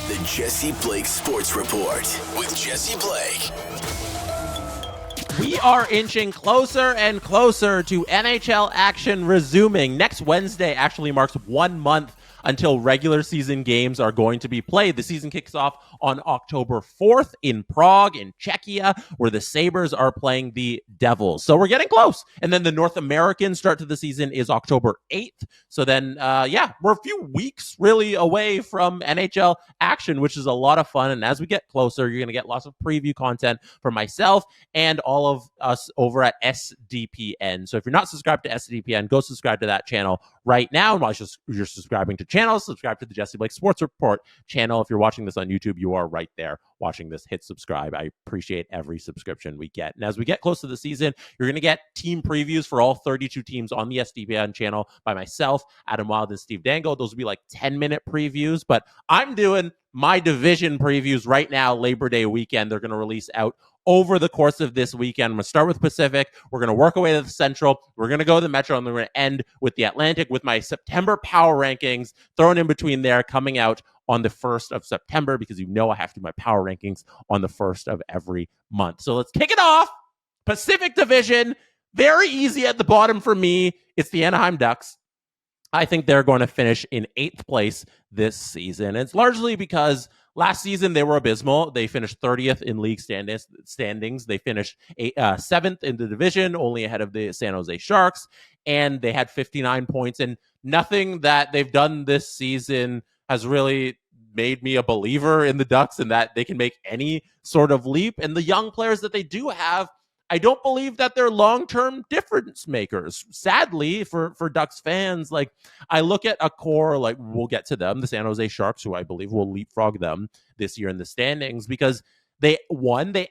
The Jesse Blake Sports Report with Jesse Blake. We are inching closer and closer to NHL action resuming. Next Wednesday actually marks 1 month until regular season games are going to be played. The season kicks off on October 4th in Prague, in Czechia, where the Sabres are playing the Devils. So we're getting close. And then the North American start to the season is October 8th. So then, we're a few weeks really away from NHL action, which is a lot of fun. And as we get closer, you're going to get lots of preview content from myself and all of us over at SDPN. So if you're not subscribed to SDPN, go subscribe to that channel right now. And while you're subscribing to channels, subscribe to the Jesse Blake Sports Report channel. If you're watching this on YouTube, you are right there watching this. Hit subscribe. I appreciate every subscription we get. And as we get close to the season, you're going to get team previews for all 32 teams on the SDPN channel by myself, Adam Wild, and Steve Dangle. Those will be like 10-minute previews, but I'm doing my division previews right now, Labor Day weekend. They're going to release out over the course of this weekend. I'm going to start with Pacific. We're going to work our way to the Central. We're going to go to the Metro, and we're going to end with the Atlantic with my September power rankings thrown in between there, coming out on the 1st of September, because you know I have to do my power rankings on the 1st of every month. So let's kick it off. Pacific Division, very easy at the bottom for me. It's the Anaheim Ducks. I think they're going to finish in 8th place this season. It's largely because last season they were abysmal. They finished 30th in league standings. They finished 7th in the division, only ahead of the San Jose Sharks, and they had 59 points. And nothing that they've done this season has really made me a believer in the Ducks and that they can make any sort of leap. And the young players that they do have, I don't believe that they're long-term difference makers. Sadly, for Ducks fans, like I look at a core, like we'll get to them, the San Jose Sharks, who I believe will leapfrog them this year in the standings, because they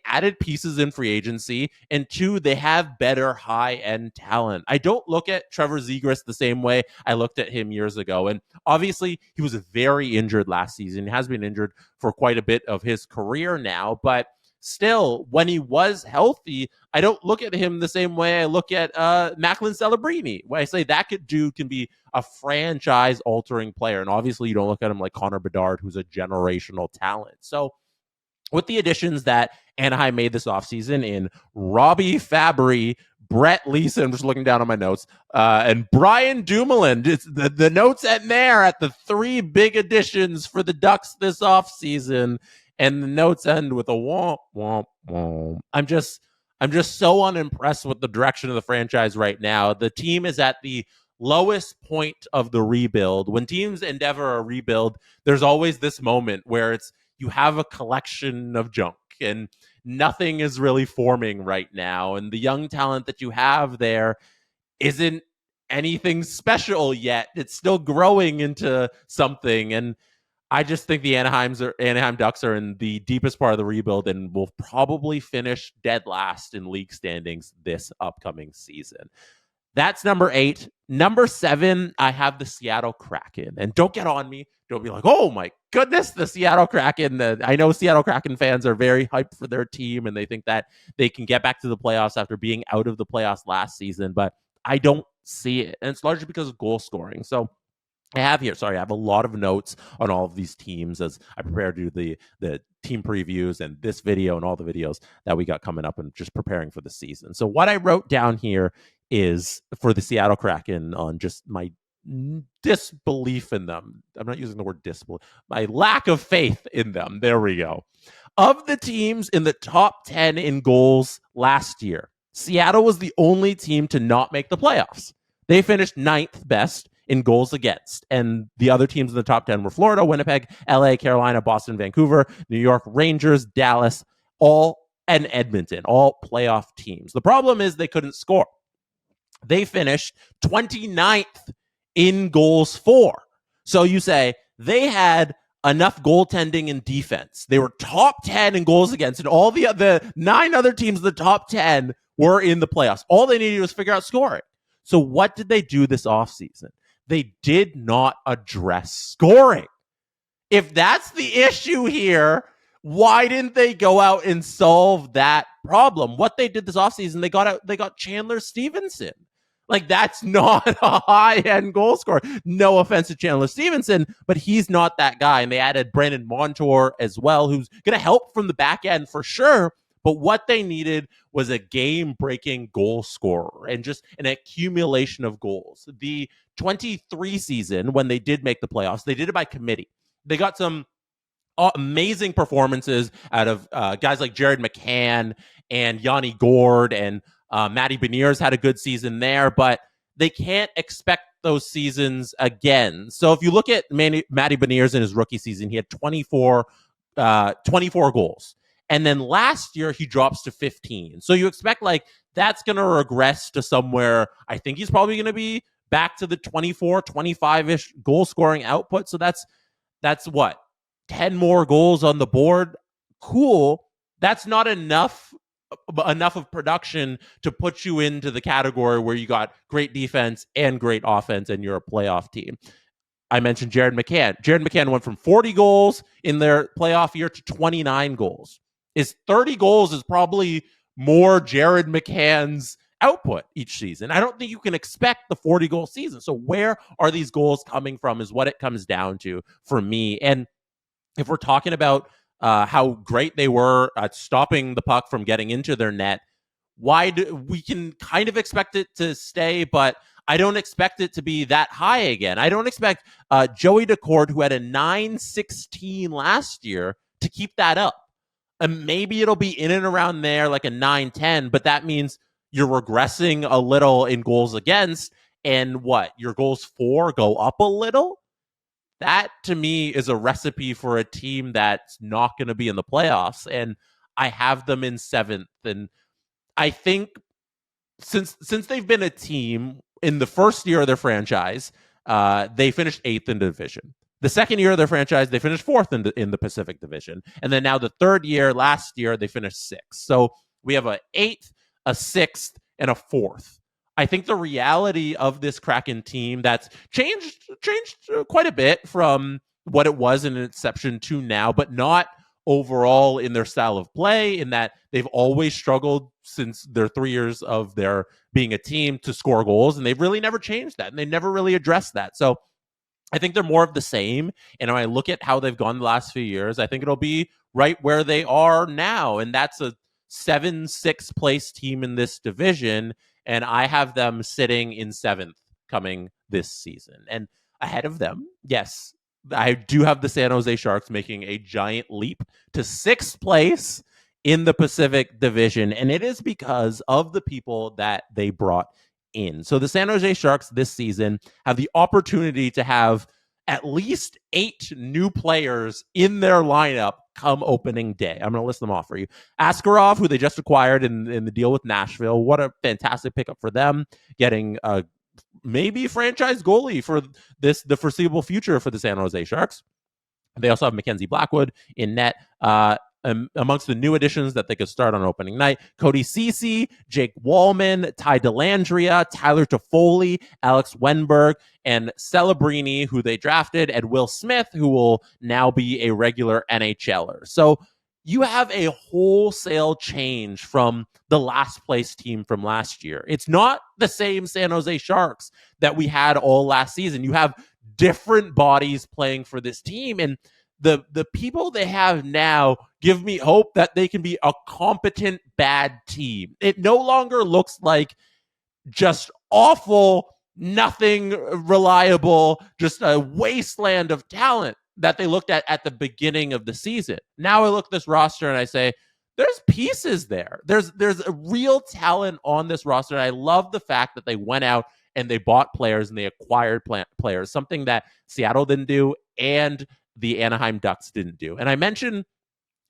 added pieces in free agency, and 2, they have better high-end talent. I don't look at Trevor Zegras the same way I looked at him years ago. And obviously, he was very injured last season. He has been injured for quite a bit of his career now, but still, when he was healthy, I don't look at him the same way I look at Macklin Celebrini, where I say that can be a franchise-altering player. And obviously, you don't look at him like Connor Bedard, who's a generational talent. So with the additions that Anaheim made this offseason in Robbie Fabry, Brett Leeson, I'm just looking down on my notes, and Brian Dumoulin, the notes end there at the 3 big additions for the Ducks this offseason. And the notes end with a womp, womp, womp. I'm just so unimpressed with the direction of the franchise right now. The team is at the lowest point of the rebuild. When teams endeavor a rebuild, there's always this moment where you have a collection of junk and nothing is really forming right now. And the young talent that you have there isn't anything special yet. It's still growing into something. And I just think the Anaheim Ducks are in the deepest part of the rebuild and will probably finish dead last in league standings this upcoming season. That's number 8. Number 7, I have the Seattle Kraken. And don't get on me. Don't be like, oh my goodness, the Seattle Kraken. I know Seattle Kraken fans are very hyped for their team and they think that they can get back to the playoffs after being out of the playoffs last season, but I don't see it. And it's largely because of goal scoring. So I have a lot of notes on all of these teams as I prepare to do the team previews and this video and all the videos that we got coming up and just preparing for the season. So what I wrote down here is for the Seattle Kraken on just my disbelief in them. I'm not using the word disbelief. My lack of faith in them. There we go. Of the teams in the top 10 in goals last year, Seattle was the only team to not make the playoffs. They finished 9th best in goals against. And the other teams in the top 10 were Florida, Winnipeg, LA, Carolina, Boston, Vancouver, New York, Rangers, Dallas, and Edmonton, all playoff teams. The problem is they couldn't score. They finished 29th in goals for. So you say they had enough goaltending and defense. They were top 10 in goals against, and all the 9 other teams in the top 10 were in the playoffs. All they needed was figure out scoring. So what did they do this offseason? They did not address scoring. If that's the issue here, why didn't they go out and solve that problem? What they did this offseason, they got Chandler Stevenson. Like, that's not a high-end goal scorer. No offense to Chandler Stevenson, but he's not that guy. And they added Brandon Montour as well, who's going to help from the back end for sure. But what they needed was a game-breaking goal scorer and just an accumulation of goals. The 23 season, when they did make the playoffs, they did it by committee. They got some amazing performances out of guys like Jared McCann and Yanni Gord, and Matty Beniers had a good season there, but they can't expect those seasons again. So if you look at Matty Beniers in his rookie season, he had 24 goals. And then last year, he drops to 15. So you expect like that's going to regress to somewhere. I think he's probably going to be back to the 24, 25-ish goal scoring output. So that's what? 10 more goals on the board. Cool. That's not enough of production to put you into the category where you got great defense and great offense and you're a playoff team. I mentioned Jared McCann. Jared McCann went from 40 goals in their playoff year to 29 goals. His 30 goals is probably more Jared McCann's output each season. I don't think you can expect the 40-goal season. So where are these goals coming from is what it comes down to for me. And if we're talking about how great they were at stopping the puck from getting into their net, we can kind of expect it to stay, but I don't expect it to be that high again. I don't expect Joey Decord, who had a 916 last year, to keep that up. And maybe it'll be in and around there, like a 910, but that means you're regressing a little in goals against, and what? Your goals for go up a little? That, to me, is a recipe for a team that's not going to be in the playoffs, and I have them in 7th. And I think since they've been a team in the first year of their franchise, they finished 8th in the division. The second year of their franchise, they finished 4th in the Pacific Division. And then now the third year, last year, they finished 6th. So we have an 8th, a 6th, and a 4th. I think the reality of this Kraken team that's changed quite a bit from what it was in inception to now, but not overall in their style of play, in that they've always struggled since their 3 years of their being a team to score goals, and they've really never changed that, and they never really addressed that. So I think they're more of the same. And when I look at how they've gone the last few years, I think it'll be right where they are now. And that's a 7-6 place team in this division. And I have them sitting in 7th coming this season. And ahead of them, yes, I do have the San Jose Sharks making a giant leap to 6th place in the Pacific Division. And it is because of the people that they brought in. So the San Jose Sharks this season have the opportunity to have at least 8 new players in their lineup come opening day. I'm going to list them off for you. Askarov, who they just acquired in the deal with Nashville. What a fantastic pickup for them, getting maybe franchise goalie for the foreseeable future for the San Jose Sharks. They also have Mackenzie Blackwood in net. Amongst the new additions that they could start on opening night, Cody Ceci, Jake Wallman, Ty Dellandrea, Tyler Toffoli, Alex Wenberg, and Celebrini, who they drafted, and Will Smith, who will now be a regular NHLer. So you have a wholesale change from the last place team from last year. It's not the same San Jose Sharks that we had all last season. You have different bodies playing for this team, and the people they have now give me hope that they can be a competent bad team. It no longer looks like just awful, nothing reliable, just a wasteland of talent that they looked at the beginning of the season. Now I look at this roster and I say, there's pieces there. There's a real talent on this roster. And I love the fact that they went out and they bought players and they acquired players, something that Seattle didn't do and the Anaheim Ducks didn't do. And I mentioned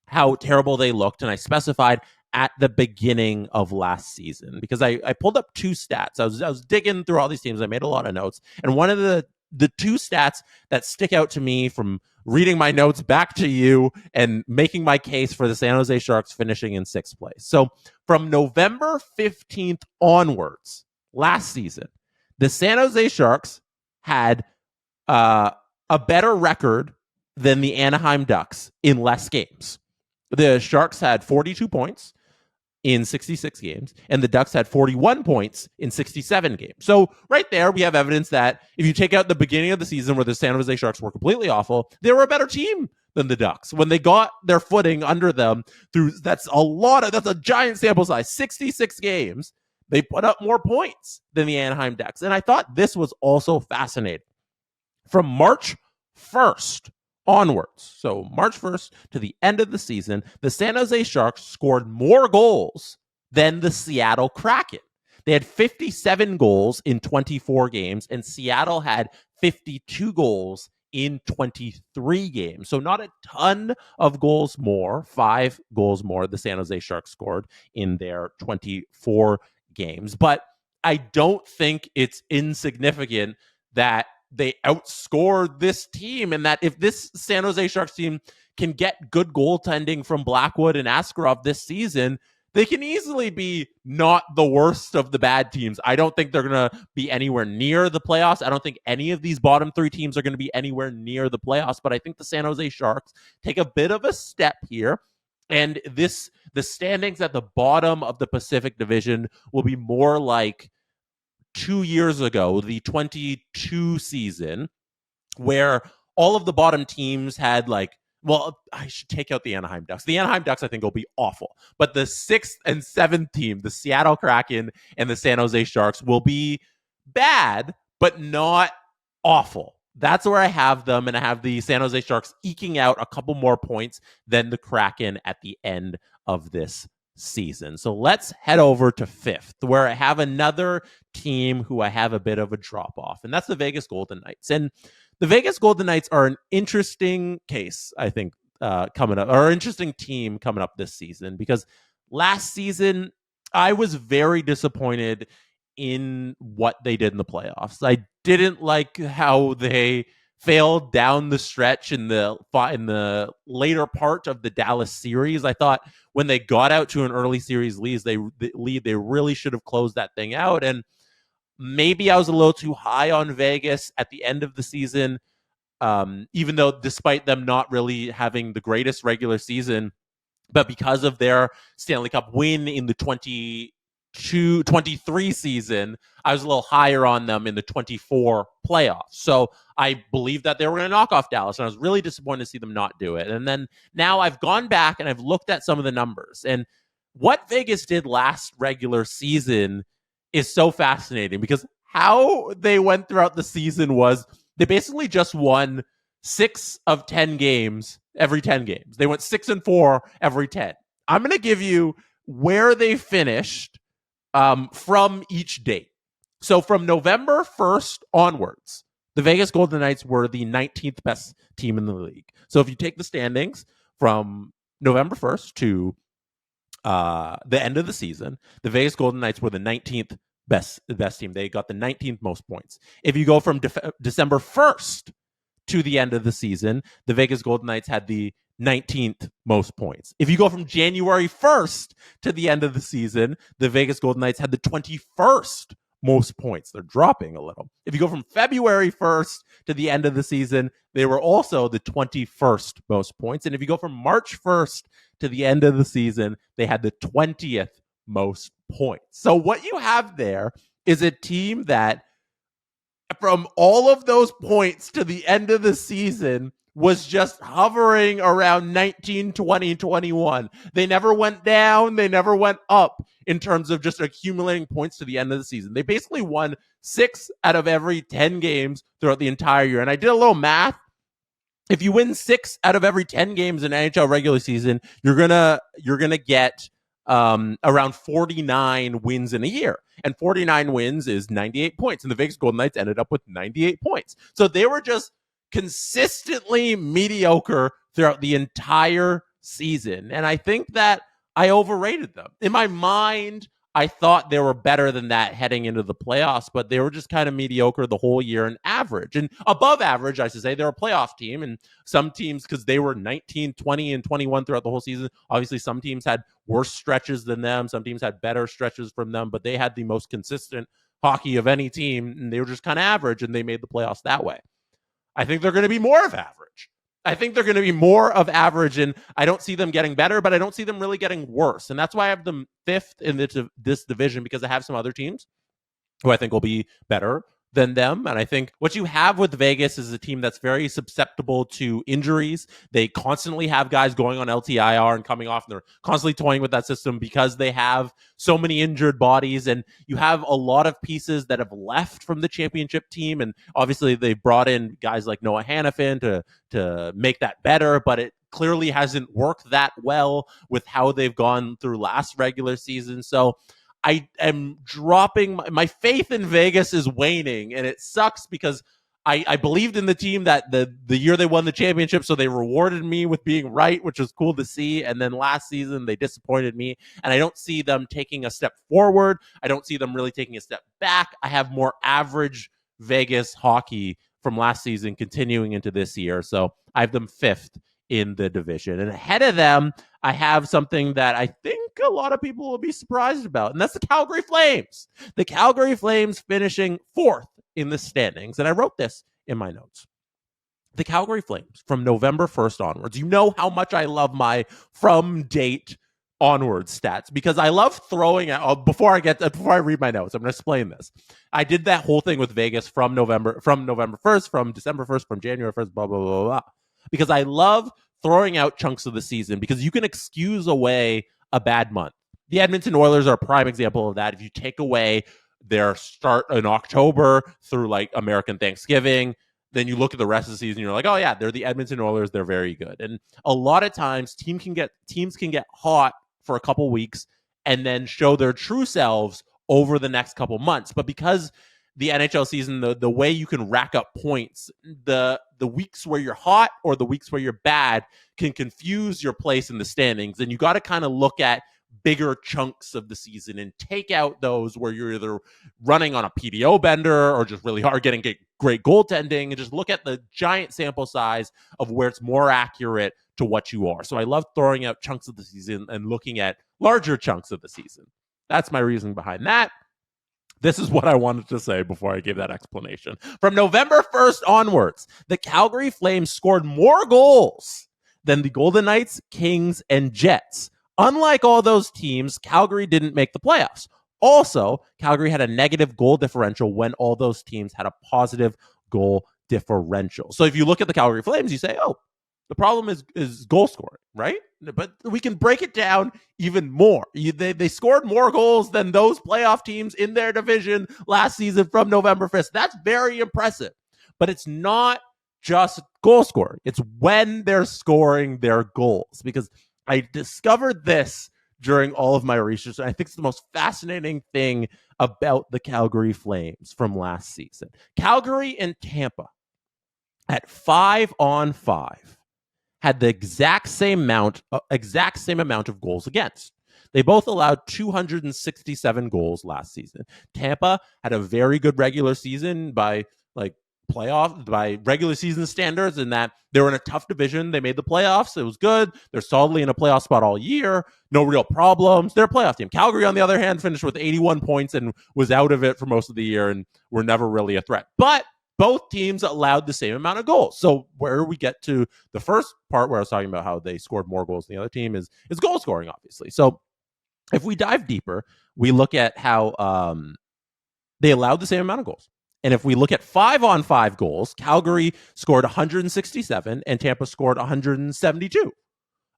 how terrible they looked, and I specified at the beginning of last season because I pulled up 2 stats. I was digging through all these teams. I made a lot of notes, and one of the 2 stats that stick out to me from reading my notes back to you and making my case for the San Jose Sharks finishing in 6th place. So from November 15th onwards, last season, the San Jose Sharks had a better record than the Anaheim Ducks in less games. The Sharks had 42 points in 66 games, and the Ducks had 41 points in 67 games. So right there, we have evidence that if you take out the beginning of the season where the San Jose Sharks were completely awful, they were a better team than the Ducks. When they got their footing under them that's a giant sample size, 66 games, they put up more points than the Anaheim Ducks. And I thought this was also fascinating. From March 1st onwards, so March 1st to the end of the season, the San Jose Sharks scored more goals than the Seattle Kraken. They had 57 goals in 24 games, and Seattle had 52 goals in 23 games. So not a ton of goals more, 5 goals more the San Jose Sharks scored in their 24 games. But I don't think it's insignificant that they outscored this team, and that if this San Jose Sharks team can get good goaltending from Blackwood and Askarov this season, they can easily be not the worst of the bad teams. I don't think they're going to be anywhere near the playoffs. I don't think any of these bottom 3 teams are going to be anywhere near the playoffs, but I think the San Jose Sharks take a bit of a step here. And the standings at the bottom of the Pacific Division will be more like 2 years ago, the 22 season, where all of the bottom teams had I should take out the Anaheim Ducks. The Anaheim Ducks, I think, will be awful. But the 6th and 7th team, the Seattle Kraken and the San Jose Sharks, will be bad, but not awful. That's where I have them, and I have the San Jose Sharks eking out a couple more points than the Kraken at the end of this season. So let's head over to 5th, where I have another team who I have a bit of a drop off, and that's the Vegas Golden Knights. And the Vegas Golden Knights are an interesting case, I think, coming up, or an interesting team coming up this season, because last season I was very disappointed in what they did in the playoffs. I didn't like how they failed down the stretch in the later part of the Dallas series. I thought when they got out to an early series lead, they really should have closed that thing out. And maybe I was a little too high on Vegas at the end of the season, even though despite them not really having the greatest regular season, but because of their Stanley Cup win in the 23 season, I was a little higher on them in the 24 playoffs. So I believed that they were going to knock off Dallas, and I was really disappointed to see them not do it. And then now I've gone back and I've looked at some of the numbers, and what Vegas did last regular season is so fascinating, because how they went throughout the season was they basically just won 6 of 10 games every 10 games. They went 6-4 every 10. I'm going to give you where they finished from each date. So from November 1st onwards, the Vegas Golden Knights were the 19th best team in the league. So if you take the standings from November 1st to the end of the season, the Vegas Golden Knights were the 19th best team. They got the 19th most points. If you go from December 1st to the end of the season, the Vegas Golden Knights had the 19th most points. If you go from January 1st to the end of the season, the Vegas Golden Knights had the 21st most points. They're dropping a little. If you go from February 1st to the end of the season, they were also the 21st most points. And if you go from March 1st to the end of the season, they had the 20th most points. So what you have there is a team that from all of those points to the end of the season was just hovering around 19, 20, 21. They never went down. They never went up in terms of just accumulating points to the end of the season. They basically won 6 out of every 10 games throughout the entire year. And I did a little math. If you win 6 out of every 10 games in NHL regular season, you're gonna get around 49 wins in a year. And 49 wins is 98 points. And the Vegas Golden Knights ended up with 98 points. So they were just consistently mediocre throughout the entire season. And I think that I overrated them. In my mind, I thought they were better than that heading into the playoffs, but they were just kind of mediocre the whole year and average. And above average, I should say, they're a playoff team. And some teams, because they were 19, 20, and 21 throughout the whole season, obviously some teams had worse stretches than them. Some teams had better stretches from them, but they had the most consistent hockey of any team, and they were just kind of average, and they made the playoffs that way. I think they're going to be more of average. I think they're going to be more of average, and I don't see them getting better, but I don't see them really getting worse. And that's why I have them fifth in this division, because I have some other teams who I think will be better than them. And I think what you have with Vegas is a team that's very susceptible to injuries. They constantly have guys going on LTIR and coming off, and they're constantly toying with that system because they have so many injured bodies. And you have a lot of pieces that have left from the championship team. And obviously they brought in guys like Noah Hannafin to make that better, but it clearly hasn't worked that well with how they've gone through last regular season. So I am dropping my faith in Vegas is waning, and it sucks because I believed in the team that the year they won the championship, so they rewarded me with being right, which was cool to see. And then last season they disappointed me, and I don't see them taking a step forward. I don't see them really taking a step back. I have more average Vegas hockey from last season continuing into this year, so I have them fifth in the division. And ahead of them, I have something that I think a lot of people will be surprised about, and that's the Calgary Flames. The Calgary Flames finishing fourth in the standings. And I wrote this in my notes. The Calgary Flames from November 1st onwards. You know how much I love my from date onwards stats, because I love throwing out before I read my notes. I'm going to explain this. I did that whole thing with Vegas from November 1st, from December 1st, from January 1st, blah, blah, blah, blah. Because I love throwing out chunks of the season, because you can excuse away a bad month. The Edmonton Oilers are a prime example of that. If you take away their start in October through like American Thanksgiving, then you look at the rest of the season, you're like, oh yeah, they're the Edmonton Oilers. They're very good. And a lot of times teams can get hot for a couple weeks and then show their true selves over the next couple months. But because the NHL season, the way you can rack up points, the weeks where you're hot or the weeks where you're bad can confuse your place in the standings. And you got to kind of look at bigger chunks of the season and take out those where you're either running on a PDO bender or just really hard, getting great goaltending, and just look at the giant sample size of where it's more accurate to what you are. So I love throwing out chunks of the season and looking at larger chunks of the season. That's my reasoning behind that. This is what I wanted to say before I gave that explanation. From November 1st onwards, the Calgary Flames scored more goals than the Golden Knights, Kings, and Jets. Unlike all those teams, Calgary didn't make the playoffs. Also, Calgary had a negative goal differential when all those teams had a positive goal differential. So if you look at the Calgary Flames, you say, oh, the problem is goal scoring, right? But we can break it down even more. They scored more goals than those playoff teams in their division last season from November 1st. That's very impressive. But it's not just goal scoring. It's when they're scoring their goals. Because I discovered this during all of my research, and I think it's the most fascinating thing about the Calgary Flames from last season. Calgary and Tampa at 5-on-5 had the exact same amount of goals against. They both allowed 267 goals last season. Tampa had a very good regular season by regular season standards, in that they were in a tough division. They made the playoffs. It was good. They're solidly in a playoff spot all year. No real problems. They're a playoff team. Calgary, on the other hand, finished with 81 points and was out of it for most of the year and were never really a threat. But both teams allowed the same amount of goals. So where we get to the first part where I was talking about how they scored more goals than the other team is goal scoring, obviously. So if we dive deeper, we look at how they allowed the same amount of goals. And if we look at 5-on-5 goals, Calgary scored 167 and Tampa scored 172.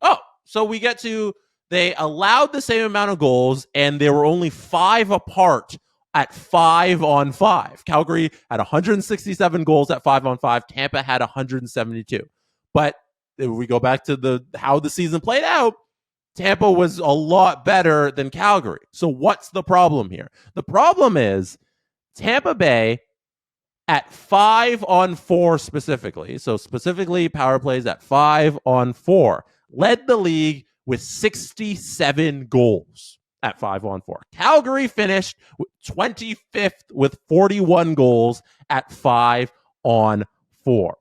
Oh, so we get to they allowed the same amount of goals and they were only 5 apart at 5-on-5. Calgary had 167 goals at 5-on-5. Tampa had 172. But if we go back to how the season played out, Tampa was a lot better than Calgary. So what's the problem here? The problem is Tampa Bay at 5-on-4 specifically, so specifically power plays at 5-on-4, led the league with 67 goals at 5-on-4. Calgary finished 25th with 41 goals at 5-on-4.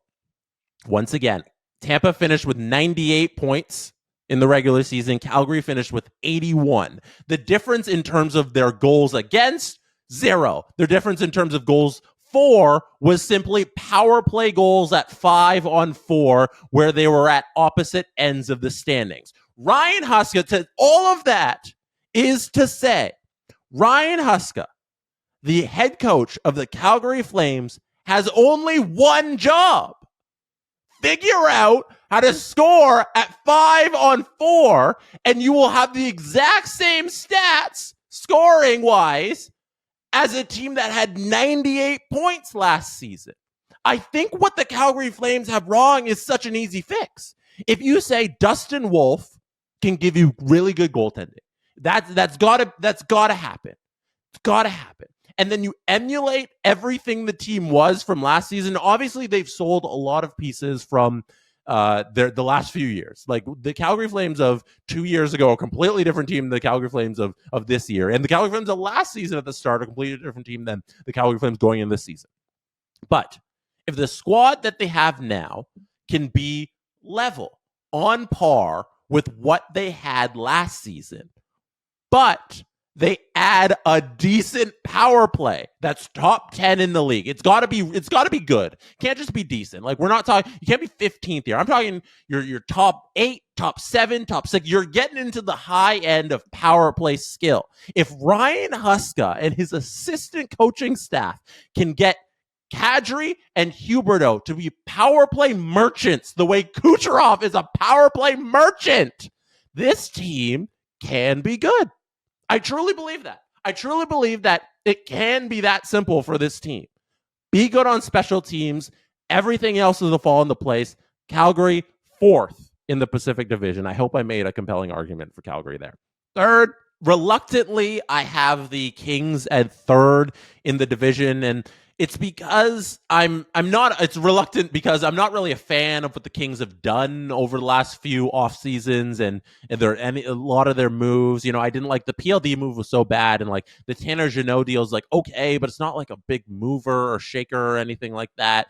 Once again, Tampa finished with 98 points in the regular season. Calgary finished with 81. The difference in terms of their goals against, 0. Their difference in terms of goals 4 was simply power play goals at 5-on-4, where they were at opposite ends of the standings. Ryan Huska, to all of that is to say, Ryan Huska, the head coach of the Calgary Flames, has only one job. Figure out how to score at 5-on-4, and you will have the exact same stats scoring-wise as a team that had 98 points last season. I think what the Calgary Flames have wrong is such an easy fix. If you say Dustin Wolf can give you really good goaltending, that's gotta happen. It's gotta happen. And then you emulate everything the team was from last season. Obviously, they've sold a lot of pieces from the last few years. Like the Calgary Flames of 2 years ago, a completely different team than the Calgary Flames of this year. And the Calgary Flames of last season at the start, a completely different team than the Calgary Flames going in this season. But if the squad that they have now can be level, on par with what they had last season, but they add a decent power play that's top 10 in the league. It's got to be good. Can't just be decent. Like we're not talking, you can't be 15th here. I'm talking your top 8, top 7, top 6. You're getting into the high end of power play skill. If Ryan Huska and his assistant coaching staff can get Kadri and Huberdeau to be power play merchants the way Kucherov is a power play merchant, this team can be good. I truly believe that. I truly believe that it can be that simple for this team. Be good on special teams. Everything else will fall into place. Calgary, 4th in the Pacific Division. I hope I made a compelling argument for Calgary there. 3rd, reluctantly, I have the Kings at 3rd in the division, and it's because it's reluctant because I'm not really a fan of what the Kings have done over the last few off seasons and a lot of their moves. You know, I didn't like the PLD move was so bad, and like the Tanner Jeannot deal is like okay, but it's not like a big mover or shaker or anything like that.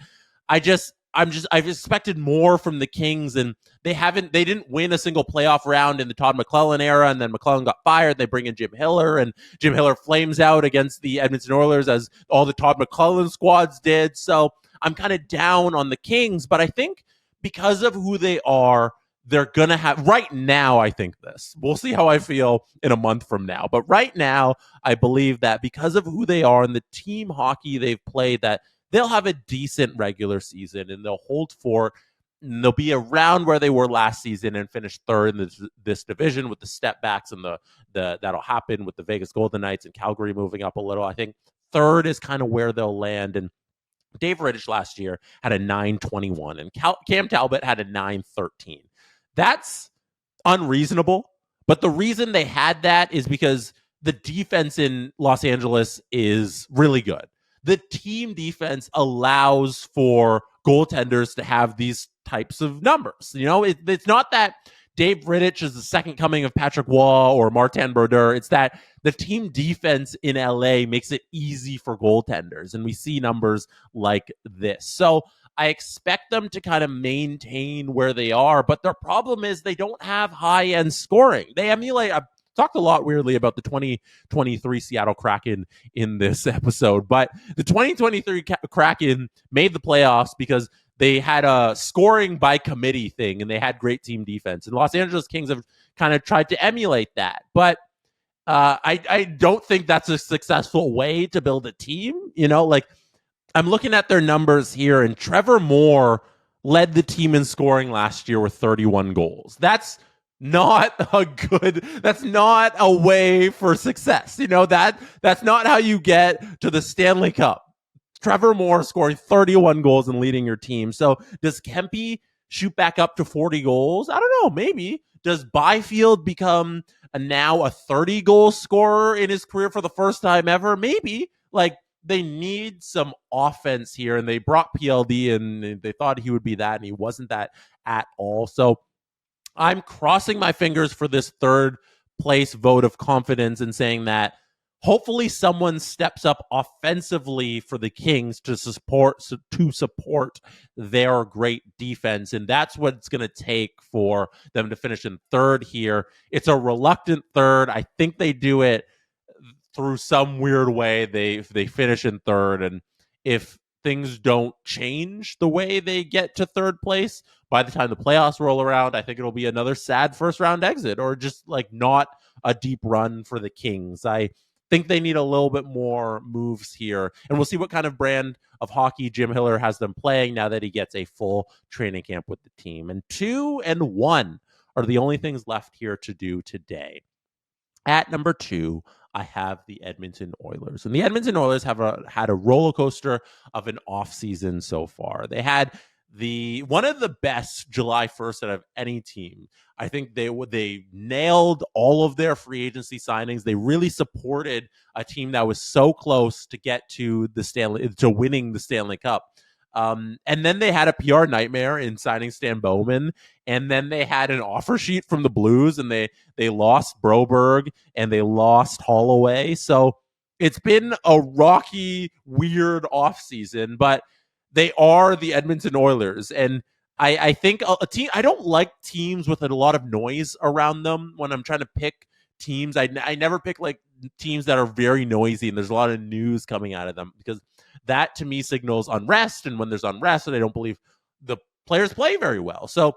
I've expected more from the Kings, and they didn't win a single playoff round in the Todd McClellan era, and then McClellan got fired. They bring in Jim Hiller, and Jim Hiller flames out against the Edmonton Oilers as all the Todd McClellan squads did. So I'm kind of down on the Kings, but I think because of who they are, they're going to have right now. I think this, we'll see how I feel in a month from now. But right now, I believe that because of who they are and the team hockey they've played, that they'll have a decent regular season and they'll hold fort. And they'll be around where they were last season and finish 3rd in this division with the step backs and the that'll happen with the Vegas Golden Knights and Calgary moving up a little. I think 3rd is kind of where they'll land. And Dave Rittich last year had a 9.21 and Cam Talbot had a 9.13. That's unreasonable. But the reason they had that is because the defense in Los Angeles is really good. The team defense allows for goaltenders to have these types of numbers. You know, it's not that Dave Rittich is the second coming of Patrick Waugh or Martin Brodeur. It's that the team defense in LA makes it easy for goaltenders, and we see numbers like this. So I expect them to kind of maintain where they are, but their problem is they don't have high-end scoring. They emulate talked a lot weirdly about the 2023 Seattle Kraken in this episode, but the 2023 Kraken made the playoffs because they had a scoring by committee thing and they had great team defense. And Los Angeles Kings have kind of tried to emulate that, but I don't think that's a successful way to build a team. You know, like I'm looking at their numbers here, and Trevor Moore led the team in scoring last year with 31 goals. That's not a way for success. You know, that's not how you get to the Stanley Cup. Trevor Moore scoring 31 goals and leading your team. So does Kempe shoot back up to 40 goals? I don't know. Maybe. Does Byfield become now a 30 goal scorer in his career for the first time ever? Maybe. Like, they need some offense here, and they brought PLD and they thought he would be that, and he wasn't that at all. So I'm crossing my fingers for this 3rd place vote of confidence and saying that hopefully someone steps up offensively for the Kings to support their great defense. And that's what it's going to take for them to finish in 3rd here. It's a reluctant 3rd. I think they do it through some weird way. They finish in 3rd, and if things don't change the way they get to third place by the time the playoffs roll around, I think it'll be another sad first round exit, or just like not a deep run for the Kings. I think they need a little bit more moves here, and we'll see what kind of brand of hockey Jim Hiller has them playing now that he gets a full training camp with the team. And 2 and 1 are the only things left here to do today. At number 2, I have the Edmonton Oilers. And the Edmonton Oilers have had a roller coaster of an offseason so far. They had one of the best July 1st out of any team. I think they nailed all of their free agency signings. They really supported a team that was so close to get to winning the Stanley Cup. And then they had a PR nightmare in signing Stan Bowman. And then they had an offer sheet from the Blues, and they lost Broberg and they lost Holloway. So it's been a rocky, weird offseason, but they are the Edmonton Oilers. And I think a team, I don't like teams with a lot of noise around them when I'm trying to pick teams. I never pick like teams that are very noisy and there's a lot of news coming out of them, because that to me signals unrest. And when there's unrest, I don't believe the players play very well. So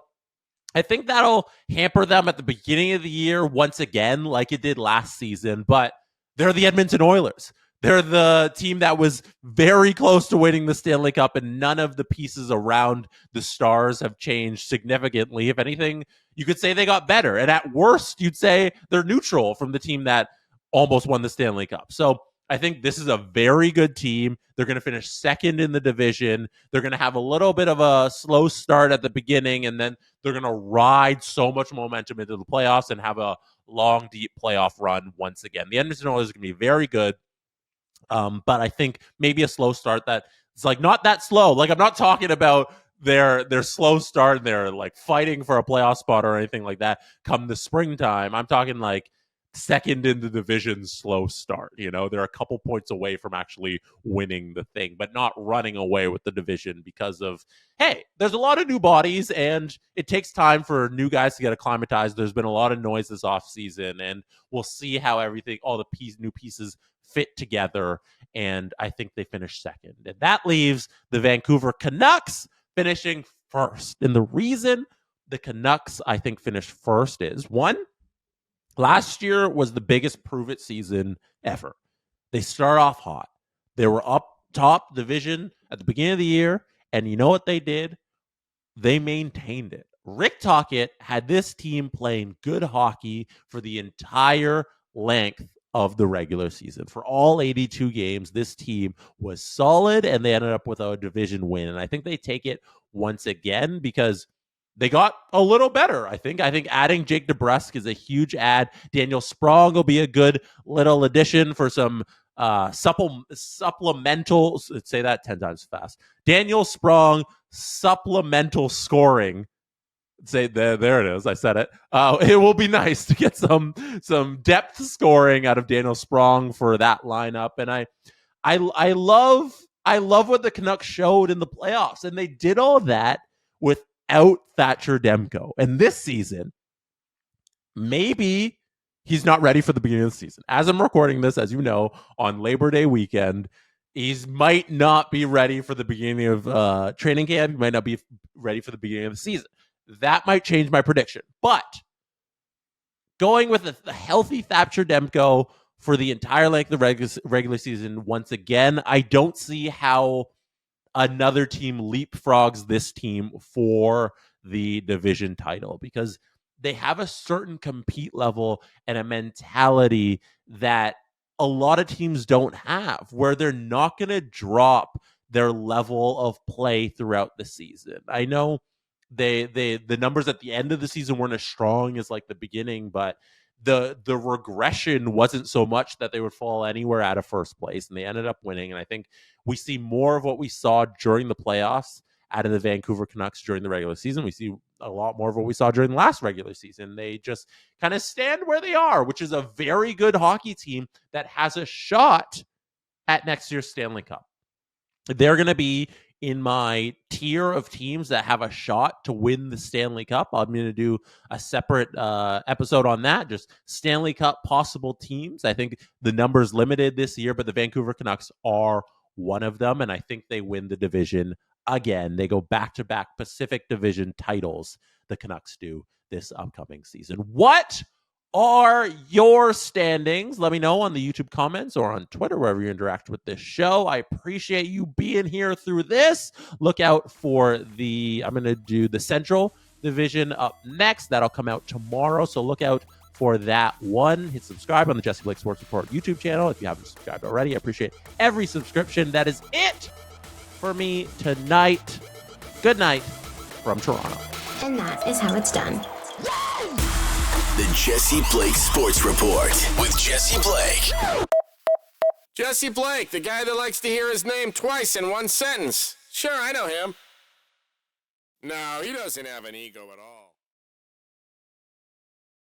I think that'll hamper them at the beginning of the year once again, like it did last season. But they're the Edmonton Oilers. They're the team that was very close to winning the Stanley Cup, and none of the pieces around the Stars have changed significantly. If anything, you could say they got better. And at worst, you'd say they're neutral from the team that almost won the Stanley Cup. So I think this is a very good team. They're going to finish second in the division. They're going to have a little bit of a slow start at the beginning, and then they're going to ride so much momentum into the playoffs and have a long, deep playoff run once again. The Edmonton Oilers are going to be very good. But I think maybe a slow start that it's like not that slow. Like I'm not talking about their slow start and they're like fighting for a playoff spot or anything like that come the springtime. I'm talking like second in the division slow start. They're a couple points away from actually winning the thing, but not running away with the division because of, hey, there's a lot of new bodies and it takes time for new guys to get acclimatized. There's been a lot of noise this offseason, and we'll see how all the new pieces fit together, and I think they finished second. And that leaves the Vancouver Canucks finishing first. And the reason the Canucks, I think, finished first is, one, last year was the biggest prove-it season ever. They start off hot. They were up top division at the beginning of the year, and you know what they did? They maintained it. Rick Tocchet had this team playing good hockey for the entire length of the regular season. For all 82 games, this team was solid, and they ended up with a division win. And I think they take it once again because they got a little better. I think adding Jake DeBrusk is a huge add. Daniel Sprong will be a good little addition for some supplemental, say that 10 times fast. Daniel Sprong supplemental scoring. Say there it is. I said it. It will be nice to get some depth scoring out of Daniel Sprong for that lineup. And I love what the Canucks showed in the playoffs, and they did all that without Thatcher Demko. And this season, maybe he's not ready for the beginning of the season. As I'm recording this, as you know, on Labor Day weekend, he might not be ready for the beginning of training camp. He might not be ready for the beginning of the season. That might change my prediction. But going with a healthy Thatcher Demko for the entire length of the regular season, once again, I don't see how another team leapfrogs this team for the division title, because they have a certain compete level and a mentality that a lot of teams don't have, where they're not going to drop their level of play throughout the season. I know the numbers at the end of the season weren't as strong as like the beginning, but the regression wasn't so much that they would fall anywhere out of first place, and they ended up winning. And I think we see more of what we saw during the playoffs out of the Vancouver Canucks during the regular season. We see a lot more of what we saw during the last regular season. They just kind of stand where they are, which is a very good hockey team that has a shot at next year's Stanley Cup. They're going to be in my tier of teams that have a shot to win the Stanley Cup. I'm going to do a separate episode on that, just Stanley Cup possible teams. I think the number's limited this year, but the Vancouver Canucks are one of them, and I think they win the division again. They go back-to-back Pacific Division titles, the Canucks do, this upcoming season. What are your standings? Let me know on the YouTube comments or on Twitter, wherever you interact with this show. I appreciate you being here through this. Look out for I'm going to do the Central Division up next. That'll come out tomorrow, so look out for that one. Hit subscribe on the Jesse Blake Sports Report YouTube channel if you haven't subscribed already. I appreciate every subscription. That is it for me tonight. Good night from Toronto. And that is how it's done. The Jesse Blake Sports Report with Jesse Blake. Jesse Blake, the guy that likes to hear his name twice in one sentence. Sure, I know him. No, he doesn't have an ego at all.